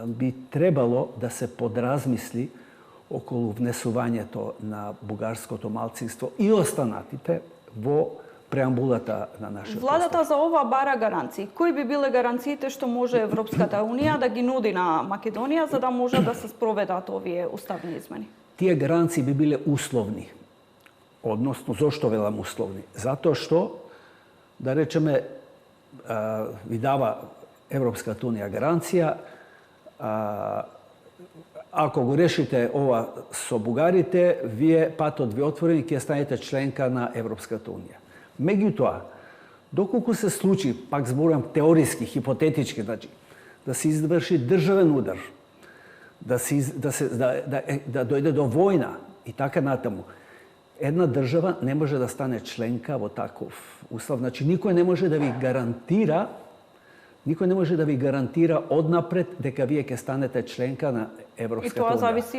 би требало да се подразмисли околу внесувањето на бугарското малцинство и останатите во преамбулата на нашиот Владата за ова бара гаранции. Кои би биле гаранциите што може Европската Унија да ги нуди на Македонија за да може да се спроведат овие уставни измени? Тие гаранции би биле условни. Односно, зошто велам условни? Затоа што, да речеме, ви дава Европската Унија гаранција, ако го решите ова со бугарите, вие патот ви отворен и ќе станете членка на Европската Унија. Меѓутоа, доколку се случи, пак зборувам теориски, хипотетички, значи, да се изврши државен удар, да дојде до војна и така натаму, една држава не може да стане членка во таков услов. Значи, никој не може да ви гарантира однапред дека вие ќе станете членка на Европската Унија. И тоа зависи